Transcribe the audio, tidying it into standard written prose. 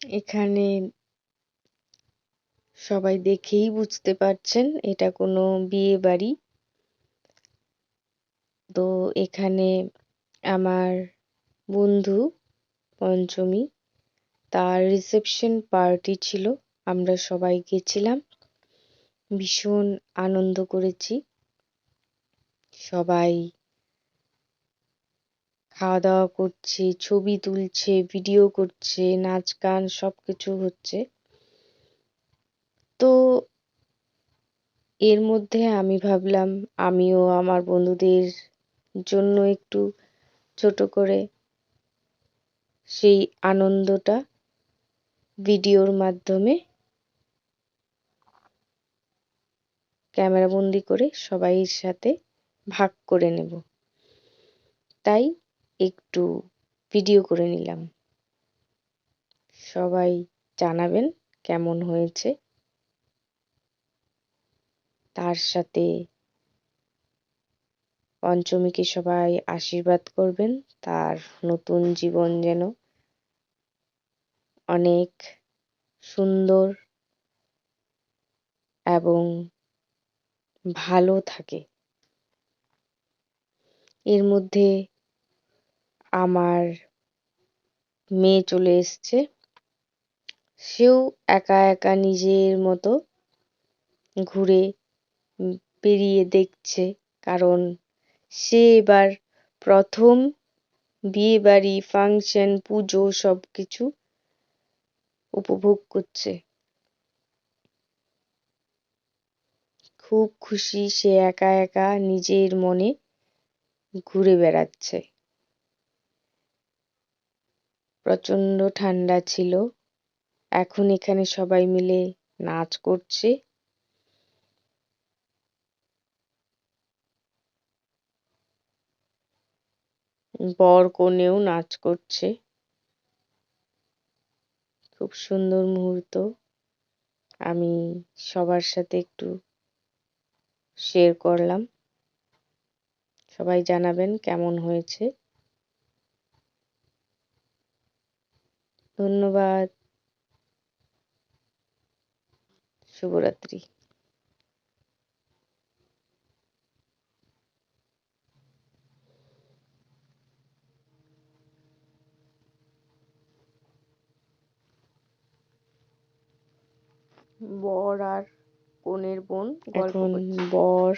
এখানে সবাই দেখেই বুঝতে পারছেন এটা কোনো বিয়ে বাড়ি। তো এখানে আমার বন্ধু পঞ্চমী, তার রিসেপশন পার্টি ছিল। আমরা সবাই গেছিলাম, ভীষণ আনন্দ করেছি। সবাই খাওয়া দাওয়া করছে, ছবি তুলছে, ভিডিও করছে, নাচ গান সবকিছু হচ্ছে। তো এর মধ্যে আমি ভাবলাম আমিও আমার বন্ধুদের জন্য একটু ছোট করে সেই আনন্দটা ভিডিওর মাধ্যমে ক্যামেরাবন্দি করে সবাইয়ের সাথে ভাগ করে নেব। তাই একটু ভিডিও করে নিলাম। সবাই জানাবেন কেমন হয়েছে। তার সাথে পঞ্চমীকে সবাই আশীর্বাদ করবেন, তার নতুন জীবন যেন অনেক সুন্দর এবং ভালো থাকে। এর মধ্যে আমার মেয়ে চলে এসছে। সেও একা একা নিজের মতো ঘুরে বেরিয়ে দেখছে, কারণ সে এবার প্রথম বিয়েবাড়ি, ফাংশন, পুজো সবকিছু উপভোগ করছে। খুব খুশি, সে একা একা নিজের মনে ঘুরে বেড়াচ্ছে। প্রচণ্ড ঠান্ডা ছিল। এখন এখানে সবাই মিলে নাচ করছে। বর কনেও নাচ করছে। খুব সুন্দর মুহূর্ত। আমি সবার সাথে একটু শেয়ার করলাম। সবাই জানাবেন কেমন হয়েছে। ধন্যবাদ। শুভরাত্রি। বর আর কনের বোন গল্প করছে। এখন বর